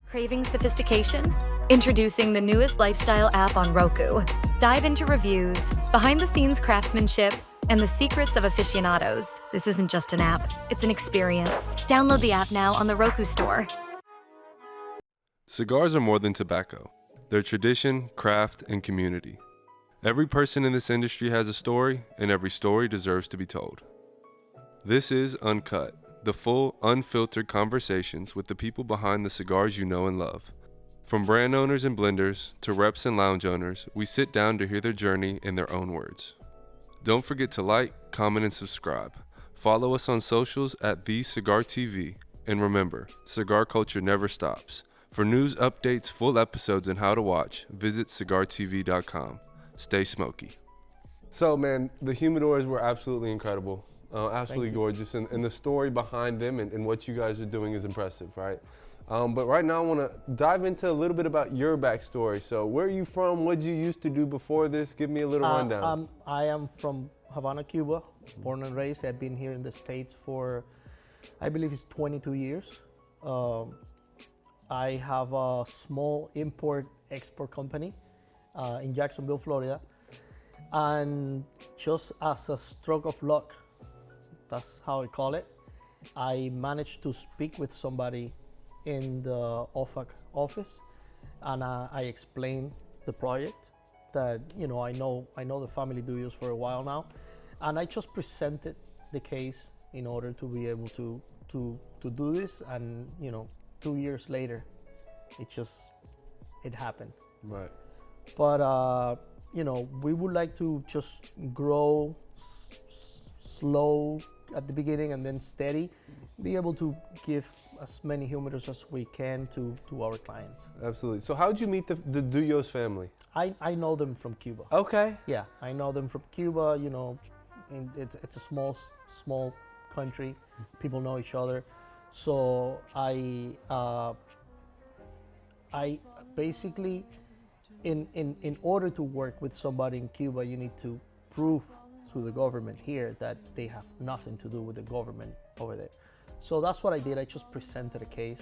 Craving sophistication? Introducing the newest lifestyle app on Roku. Dive into reviews, behind-the-scenes craftsmanship, and the secrets of aficionados. This isn't just an app, it's an experience. Download the app now on the Roku store. Cigars are more than tobacco. They're tradition, craft, and community. Every person in this industry has a story, and every story deserves to be told. This is Uncut, the full, unfiltered conversations with the people behind the cigars you know and love. From brand owners and blenders to reps and lounge owners, we sit down to hear their journey in their own words. Don't forget to like, comment, and subscribe. Follow us on socials at The Cigar TV. And remember, cigar culture never stops. For news, updates, full episodes, and how to watch, visit cigartv.com. Stay smoky. So, man, the humidors were absolutely incredible. Absolutely gorgeous. And the story behind them and what you guys are doing is impressive, right? But right now I want to dive into a little bit about your backstory. So where are you from? What did you used to do before this? Give me a little rundown. I am from Havana, Cuba, born and raised. I've been here in the States for, I believe it's 22 years. I have a small import-export company in Jacksonville, Florida. And just as a stroke of luck, that's how I call it, I managed to speak with somebody in the OFAC office, and I explained the project that I know the family Duyos for a while now, and I just presented the case in order to be able to do this, and 2 years later, it happened. Right. But we would like to just grow slow at the beginning and then steady, be able to give as many humidors as we can to our clients. Absolutely. So how did you meet the Duyos family? I know them from Cuba. Okay. Yeah, I know them from Cuba. It's a small country. People know each other. So I basically, in order to work with somebody in Cuba, you need to prove to the government here that they have nothing to do with the government over there. So that's what I did. I just presented a case,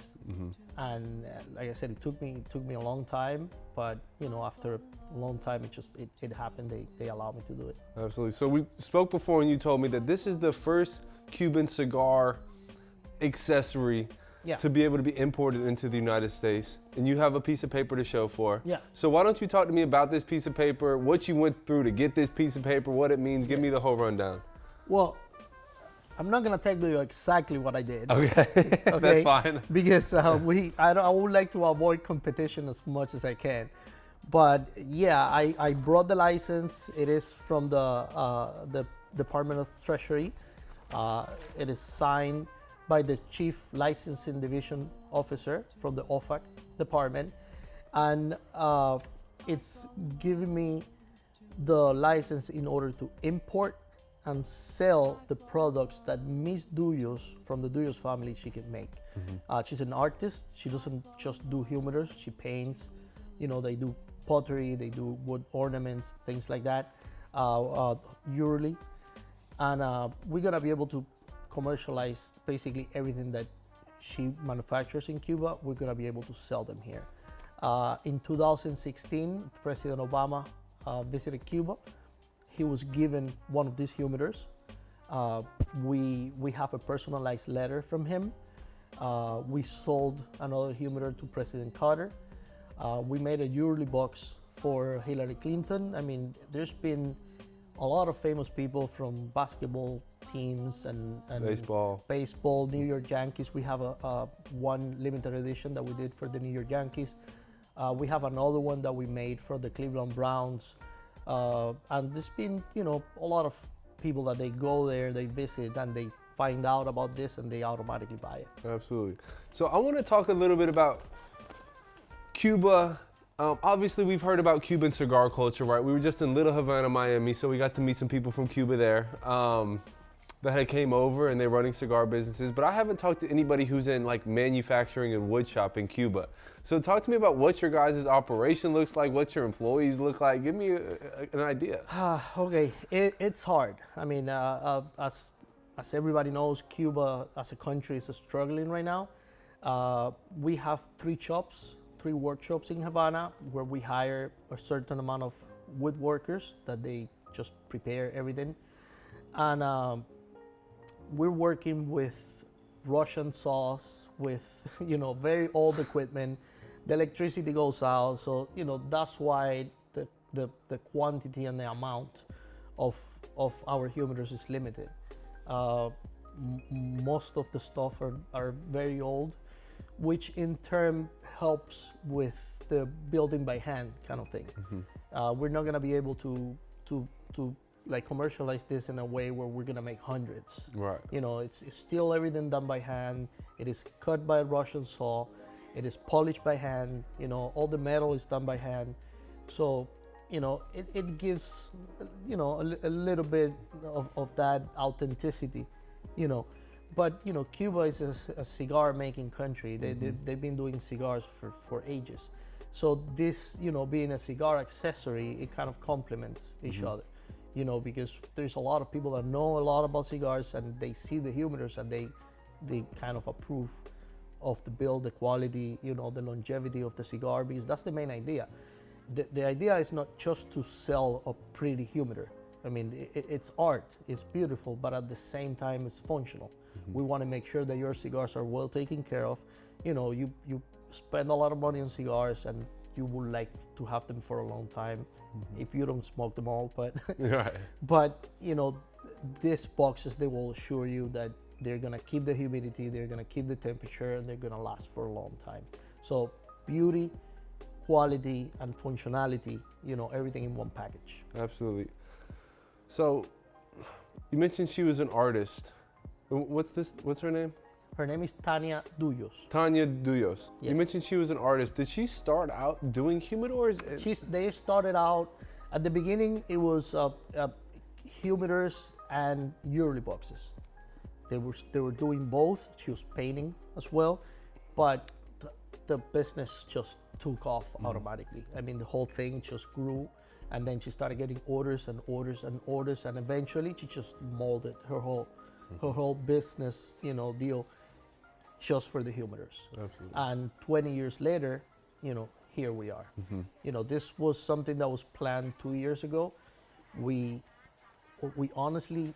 and like I said, it took me a long time, but after a long time, it happened. They allowed me to do it. Absolutely. So we spoke before, and you told me that this is the first Cuban cigar accessory to be able to be imported into the United States, and you have a piece of paper to show for. Yeah. So why don't you talk to me about this piece of paper, what you went through to get this piece of paper, what it means. Give me the whole rundown. Well, I'm not gonna tell you exactly what I did. Okay, that's fine. Because I would like to avoid competition as much as I can. But yeah, I brought the license. It is from the Department of Treasury. It is signed by the Chief Licensing Division Officer from the OFAC department, and it's giving me the license in order to import and sell the products that Miss Duyos from the Duyos family she can make. She's an artist. She doesn't just do humidors. She paints. They do pottery. They do wood ornaments, things like that, yearly. And we're gonna be able to commercialize basically everything that she manufactures in Cuba. We're gonna be able to sell them here. In 2016, President Obama visited Cuba. He was given one of these humidors. We have a personalized letter from him. We sold another humidor to President Carter. We made a yearly box for Hillary Clinton. I mean, there's been a lot of famous people from basketball teams and baseball, New York Yankees. We have a one limited edition that we did for the New York Yankees. We have another one that we made for the Cleveland Browns. And there's been, a lot of people that they go there, they visit, and they find out about this, and they automatically buy it. Absolutely. So I want to talk a little bit about Cuba. Obviously, we've heard about Cuban cigar culture, right? We were just in Little Havana, Miami, so we got to meet some people from Cuba there that had came over, and they're running cigar businesses. But I haven't talked to anybody who's in like manufacturing and wood shop in Cuba. So talk to me about what your guys' operation looks like, what your employees look like. Give me an idea. Okay, it's hard. I mean, as everybody knows, Cuba as a country is struggling right now. We have three workshops in Havana where we hire a certain amount of woodworkers that they just prepare everything. And we're working with Russian saws, with very old equipment. The electricity goes out, so that's why the quantity and the amount of our humidors is limited. Most of the stuff are very old, which in turn helps with the building by hand kind of thing. We're not gonna be able to like commercialize this in a way where we're gonna make hundreds. Right. It's still everything done by hand. It is cut by a Russian saw. It is polished by hand. All the metal is done by hand. So, it gives, a little bit of that authenticity, But, Cuba is a cigar making country. They've been doing cigars for ages. So this, being a cigar accessory, it kind of complements each other. Because there's a lot of people that know a lot about cigars and they see the humidors and they kind of approve of the build, the quality, the longevity of the cigar, because that's the main idea. The idea is not just to sell a pretty humidor. I mean, it's art, it's beautiful, but at the same time, it's functional. We want to make sure that your cigars are well taken care of. You spend a lot of money on cigars and you would like to have them for a long time if you don't smoke them all, but Right. but these boxes, they will assure you that they're gonna keep the humidity, they're gonna keep the temperature, and they're gonna last for a long time. So beauty, quality, and functionality, everything in one package. Absolutely. So you mentioned she was an artist. What's her name? Her name is Tanya Duyos. Tanya Duyos. You Yes. mentioned she was an artist. Did she start out doing humidors? They started out, at the beginning, it was humidors and Yurli boxes. They were doing both. She was painting as well, but the business just took off automatically. I mean, the whole thing just grew, and then she started getting orders and orders and orders, and eventually she just molded her whole business, deal just for the humidors. Absolutely. And 20 years later, here we are. This was something that was planned 2 years ago. We honestly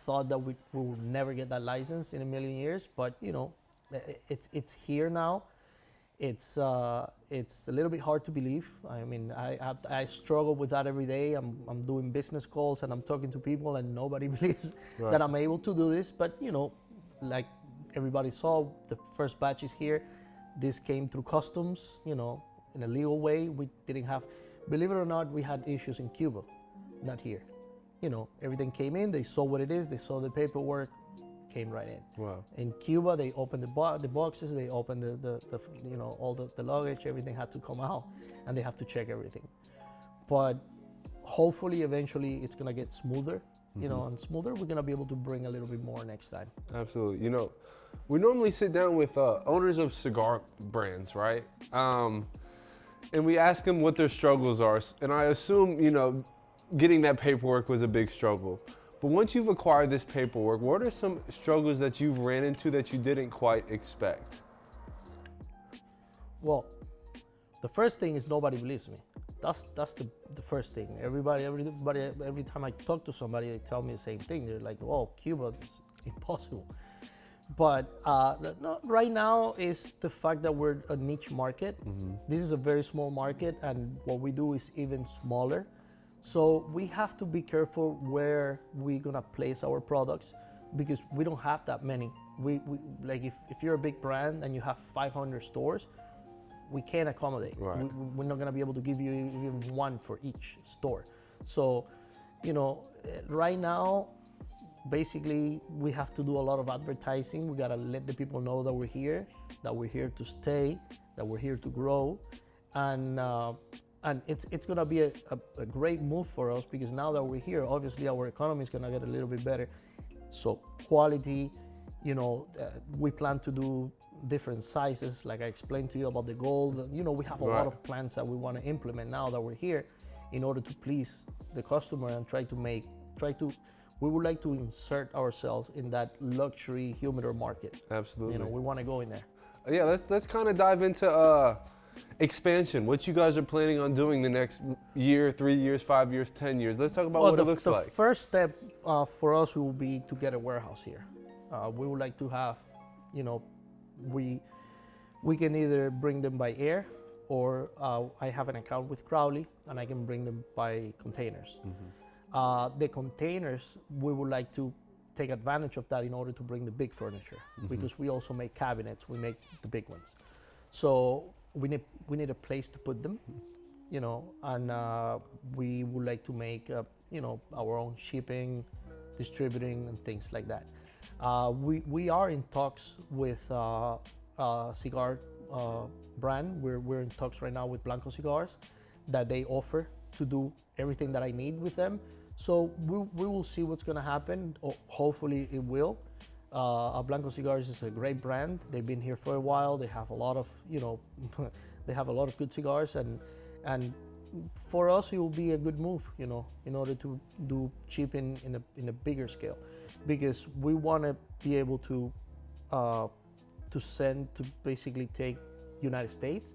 thought that we would never get that license in a million years, but it's here now. It's a little bit hard to believe. I mean, I struggle with that every day. I'm doing business calls and I'm talking to people and nobody believes Right. that I'm able to do this. But like everybody saw, the first batch is here. This came through customs, in a legal way. We didn't have, believe it or not, we had issues in Cuba, not here. Everything came in, they saw what it is, they saw the paperwork, came right in. Wow. In Cuba, they opened the boxes, they opened all the luggage, everything had to come out, and they have to check everything. But hopefully, eventually, it's gonna get smoother, and smoother. We're gonna be able to bring a little bit more next time. Absolutely. We normally sit down with owners of cigar brands, right? And we ask them what their struggles are. And I assume, getting that paperwork was a big struggle. But once you've acquired this paperwork, what are some struggles that you've ran into that you didn't quite expect? Well, the first thing is nobody believes me. That's the first thing. Everybody, every time I talk to somebody, they tell me the same thing. They're like, "Oh, Cuba is impossible." But no, right now is the fact that we're a niche market. This is a very small market, and what we do is even smaller. So we have to be careful where we're gonna place our products, because we don't have that many. We like if you're a big brand and you have 500 stores, we can't accommodate. Right. We're not gonna be able to give you even one for each store. So, right now, basically, we have to do a lot of advertising. We gotta let the people know that we're here to stay, that we're here to grow, and it's gonna be a great move for us, because now that we're here, obviously our economy is gonna get a little bit better. So quality, we plan to do different sizes, like I explained to you about the gold. We have a lot of plans that we want to implement now that we're here, in order to please the customer and we would like to insert ourselves in that luxury humidor market. Absolutely. We want to go in there. Yeah, let's kind of dive into expansion. What you guys are planning on doing the next year, 3 years, 5 years, 10 years. Let's talk about what it looks like. The first step for us will be to get a warehouse here. We would like to have, you know, we can either bring them by air, or I have an account with Crowley and I can bring them by containers. The containers, we would like to take advantage of that in order to bring the big furniture, because we also make cabinets, we make the big ones. So we need a place to put them, you know, and we would like to make, you know, our own shipping, distributing, and things like that. We are in talks with cigar brand. We're in talks right now with Blanco Cigars, that they offer to do everything that I need with them. So we will see what's gonna happen. Hopefully it will. Blanco Cigars is a great brand. They've been here for a while. They have a lot of, you know, they have a lot of good cigars, and for us it will be a good move, you know, in order to do shipping in a bigger scale, because we want to be able to send to basically take United States,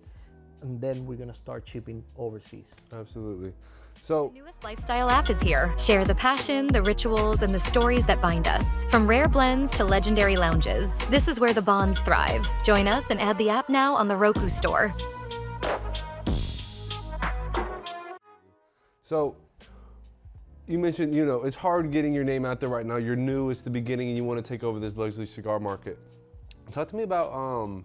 and then we're gonna start shipping overseas. Absolutely. So The newest lifestyle app is here. Share the passion, the rituals, and the stories that bind us. From rare blends to legendary lounges, this is where the bonds thrive. Join us and add the app now on the Roku store. So you mentioned, you know, it's hard getting your name out there right now. You're new, it's the beginning, and you want to take over this luxury cigar market. Talk to me about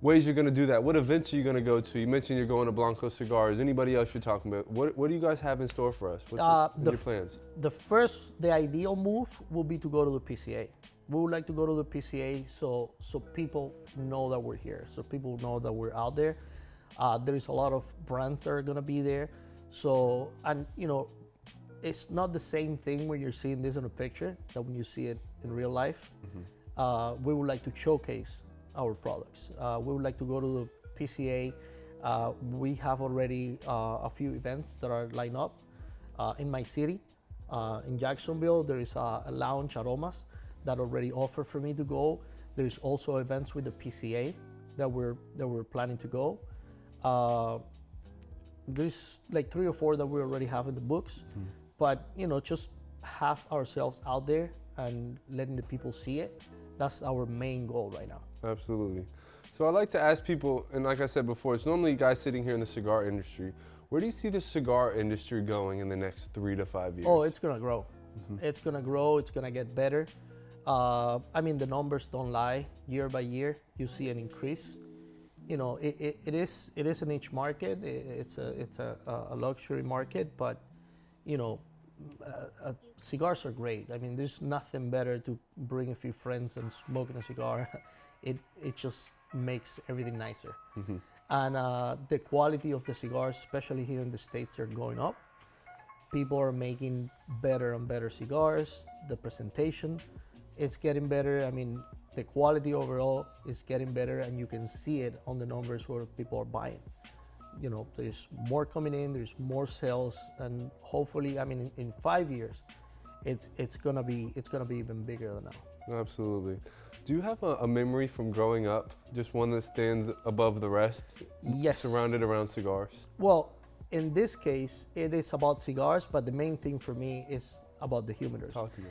ways you're going to do that. What events are you going to go to? You mentioned you're going to Blanco Cigars. Anybody else you're talking about? What do you guys have in store for us? What's your plans? The ideal move will be to go to the PCA. We would like to go to the PCA so people know that we're here, so people know that we're out there. There is a lot of brands that are going to be there. So, and you know, it's not the same thing when you're seeing this in a picture that when you see it in real life. We would like to showcase our products. We would like to go to the PCA. We have already a few events that are lined up in my city. In Jacksonville, there is a lounge, Aromas, that already offered for me to go. There's also events with the PCA that we're planning to go. There's like 3 or 4 that we already have in the books, but you know, just have ourselves out there and letting the people see it. That's our main goal right now. Absolutely. So I like to ask people, and like I said before, it's normally guys sitting here in the cigar industry. Where do you see the cigar industry going in the next 3 to 5 years? Oh, it's gonna grow. It's gonna grow. It's gonna get better. I mean, the numbers don't lie. Year by year, you see an increase. You know, it is a niche market. It's a luxury market, but you know, cigars are great. I mean, there's nothing better to bring a few friends and smoking a cigar. It just makes everything nicer. And the quality of the cigars, especially here in the States, are going up. People are making better and better cigars. The presentation, it's getting better. I mean, the quality overall is getting better, and you can see it on the numbers where people are buying. You know, there's more coming in, there's more sales, and hopefully, I mean, in 5 years, it's gonna be even bigger than now. Absolutely. Do you have a memory from growing up, just one that stands above the rest? Yes. Surrounded around cigars? Well, in this case, it is about cigars, but the main thing for me is about the humidors. Talk to me.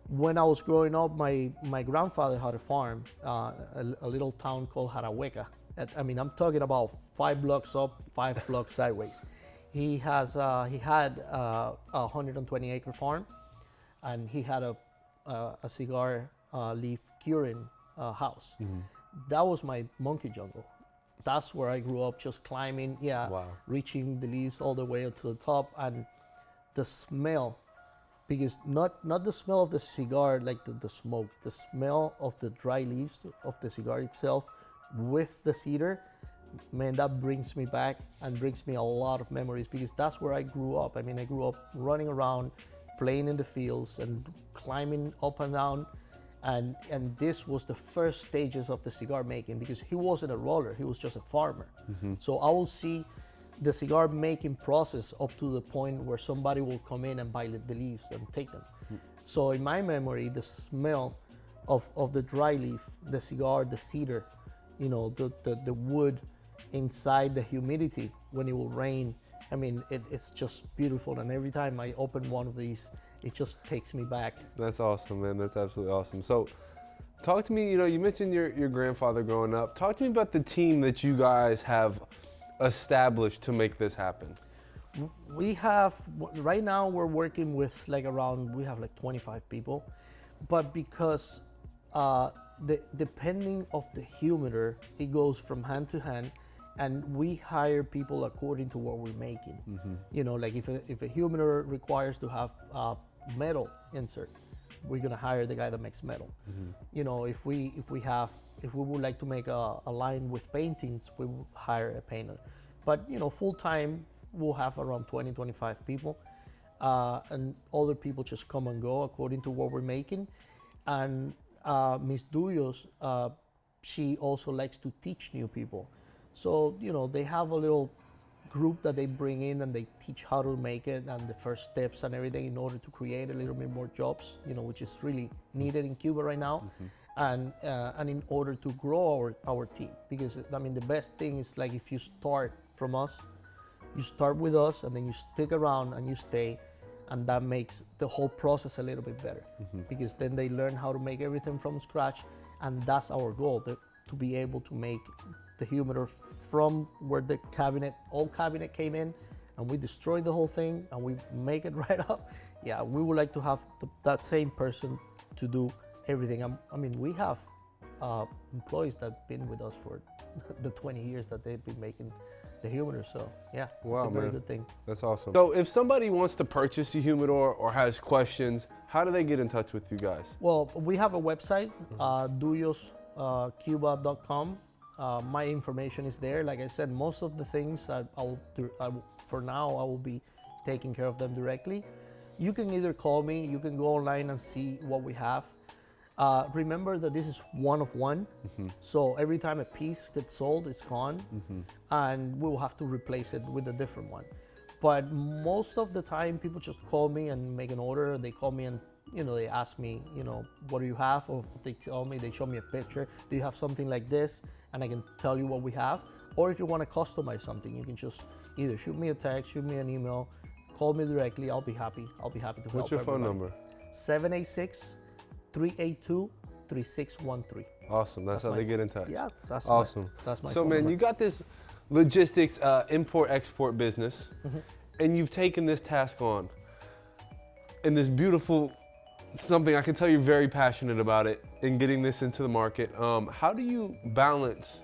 When I was growing up, my grandfather had a farm, a little town called Jarahueca. I mean, I'm talking about 5 blocks up, 5 blocks sideways. He had a 120-acre farm, and he had a cigar leaf curing house. That was my monkey jungle. That's where I grew up, just climbing, Wow. reaching the leaves all the way up to the top, and the smell. Because not the smell of the cigar, like the smoke, the smell of the dry leaves of the cigar itself with the cedar, man, that brings me back and brings me a lot of memories, because that's where I grew up. I mean, I grew up running around, playing in the fields and climbing up and down. And this was the first stages of the cigar making, because he wasn't a roller, he was just a farmer. So I will see the cigar making process up to the point where somebody will come in and buy the leaves and take them. So in my memory, the smell of the dry leaf, the cigar, the cedar, the wood inside the humidity when it will rain. I mean, it's just beautiful. And every time I open one of these, it just takes me back. That's awesome, man. That's absolutely awesome. So talk to me, you mentioned your grandfather growing up. Talk to me about the team that you guys have established to make this happen. We have, right now we're working with we have like 25 people, but because depending of the humidor, it goes from hand to hand, and we hire people according to what we're making. Like if a humidor requires to have a metal insert, we're gonna hire the guy that makes metal. If we would like to make a line with paintings, we will hire a painter. But full time we'll have around 20-25 people, and other people just come and go according to what we're making. And Miss Duyos, she also likes to teach new people. So they have a little group that they bring in, and they teach how to make it and the first steps and everything in order to create a little bit more jobs, which is really needed in Cuba right now. And in order to grow our team, because I mean the best thing is like if you start from us, you start with us, and then you stick around and you stay, and that makes the whole process a little bit better, because then they learn how to make everything from scratch, and that's our goal, to be able to make the humidor from where the old cabinet came in, and we destroy the whole thing and we make it right up. Yeah, we would like to have that same person to do everything. I mean, we have employees that have been with us for the 20 years that they've been making the humidor. So yeah, wow, it's a very man. good thing. That's awesome. So if somebody wants to purchase a humidor or has questions, how do they get in touch with you guys? Well, we have a website, duyoscuba.com. My information is there. Like I said, most of the things for now, I will be taking care of them directly. You can either call me, you can go online and see what we have. Remember that this is one of one, so every time a piece gets sold, it's gone, and we will have to replace it with a different one. But most of the time, people just call me and make an order. They call me and they ask me, what do you have? Or they tell me, they show me a picture. Do you have something like this? And I can tell you what we have. Or if you want to customize something, you can just either shoot me a text, shoot me an email, call me directly. I'll be happy to help. What's your phone number? 786-382-3613. Awesome. That's how they get in touch. Yeah, that's awesome. That's my So phone man, number. you got this logistics, import-export business, and you've taken this task on. And this beautiful, something I can tell you're very passionate about it, in getting this into the market. How do you balance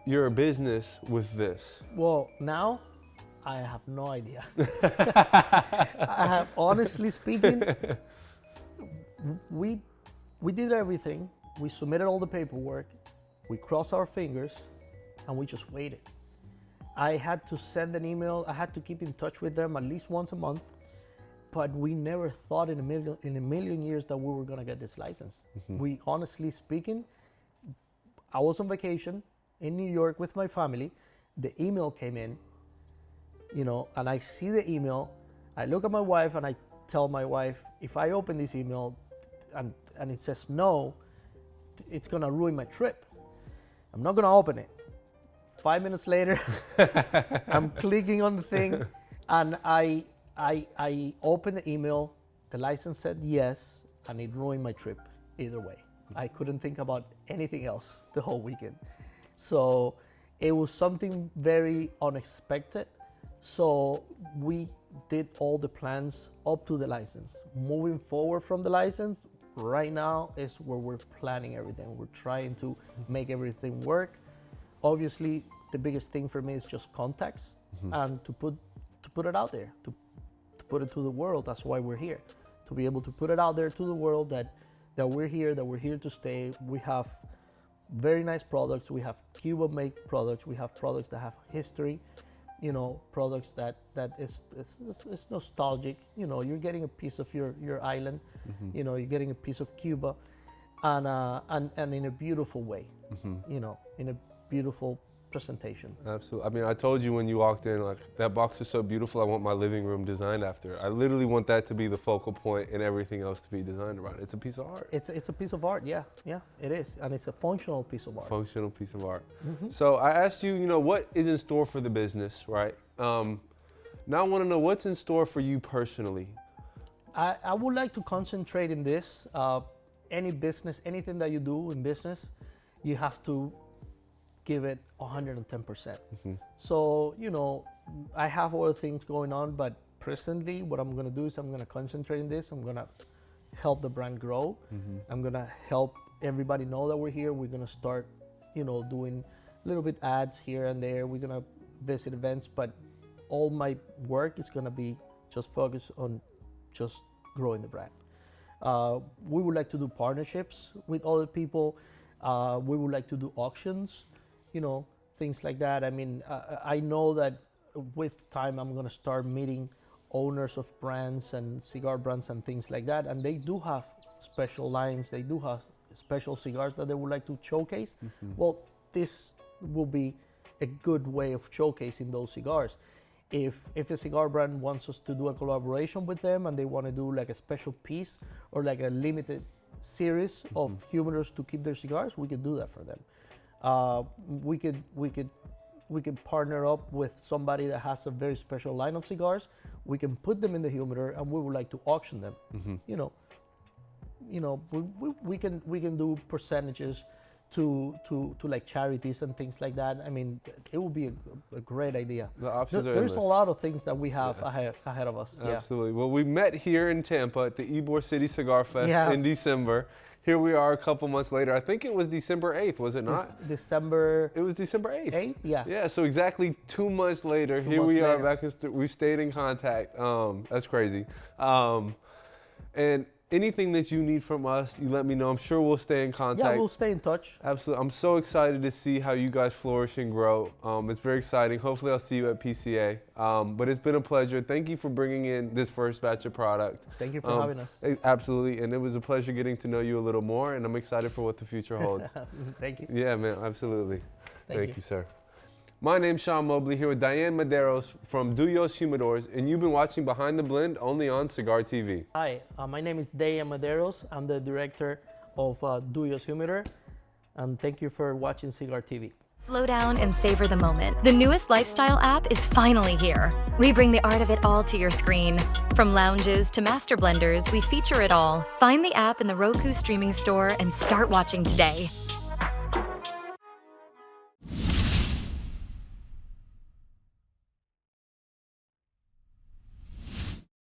your business with this? Well, now I have no idea. I have, honestly speaking, we did everything. We submitted all the paperwork. We crossed our fingers, and we just waited. I had to send an email. I had to keep in touch with them at least once a month. But we never thought in a million years that we were gonna get this license. We, honestly speaking, I was on vacation in New York with my family. The email came in, and I see the email. I look at my wife and I tell my wife, if I open this email and it says no, it's gonna ruin my trip. I'm not gonna open it. 5 minutes later, I'm clicking on the thing, and I opened the email, the license said yes, and it ruined my trip either way. I couldn't think about anything else the whole weekend. So it was something very unexpected. So we did all the plans up to the license. Moving forward from the license, right now is where we're planning everything. We're trying to make everything work. Obviously, the biggest thing for me is just contacts and to put it out there, to put it to the world. That's why we're here, to be able to put it out there to the world that we're here to stay. We have very nice products. We have Cuba-made products. We have products that have history, products that is nostalgic. You're getting a piece of your island. You're getting a piece of Cuba, and in a beautiful way. In a beautiful presentation. Absolutely. I mean, I told you when you walked in, like, that box is so beautiful, I want my living room designed after it. I literally want that to be the focal point and everything else to be designed around it. It's a piece of art. It's a piece of art, yeah, it is. And it's a functional piece of art. Functional piece of art. So I asked you, what is in store for the business, right? Now I want to know what's in store for you personally. I would like to concentrate in this. Any business, anything that you do in business, you have to give it 110%. So, I have other things going on, but presently what I'm gonna do is I'm gonna concentrate in this. I'm gonna help the brand grow. I'm gonna help everybody know that we're here. We're gonna start, doing a little bit ads here and there. We're gonna visit events, but all my work is gonna be just focused on just growing the brand. We would like to do partnerships with other people. We would like to do auctions, things like that. I mean, I know that with time I'm gonna start meeting owners of brands and cigar brands and things like that, and they do have special lines. They do have special cigars that they would like to showcase. Well, this will be a good way of showcasing those cigars. If a cigar brand wants us to do a collaboration with them and they want to do like a special piece or like a limited series of humidors to keep their cigars, we could do that for them. We could partner up with somebody that has a very special line of cigars. We can put them in the humidor and we would like to auction them. We can do percentages to like charities and things like that. I mean, it would be a great idea. The options are There's endless. a lot of things that we have ahead of us. Absolutely. Well, we met here in Tampa at the Ybor City Cigar Fest in December. Here we are a couple months later. I think it was December 8th, was it not? December. It was December 8th. 8th? Yeah. Yeah, so exactly 2 months later, here we are back. We've stayed in contact. That's crazy. And anything that you need from us, you let me know. I'm sure we'll stay in contact. Yeah, we'll stay in touch. Absolutely. I'm so excited to see how you guys flourish and grow. It's very exciting. Hopefully I'll see you at PCA. But it's been a pleasure. Thank you for bringing in this first batch of product. Thank you for having us. Absolutely. And it was a pleasure getting to know you a little more, and I'm excited for what the future holds. Thank you. Yeah, man. Absolutely. Thank you. you, sir. My name's Sean Mobley here with Dayan Mederos from Duyos Humidors, and you've been watching Behind the Blend only on Cigar TV. Hi, my name is Dayan Mederos. I'm the director of Duyos Humidor, and thank you for watching Cigar TV. Slow down and savor the moment. The newest lifestyle app is finally here. We bring the art of it all to your screen. From lounges to master blenders, we feature it all. Find the app in the Roku streaming store and start watching today.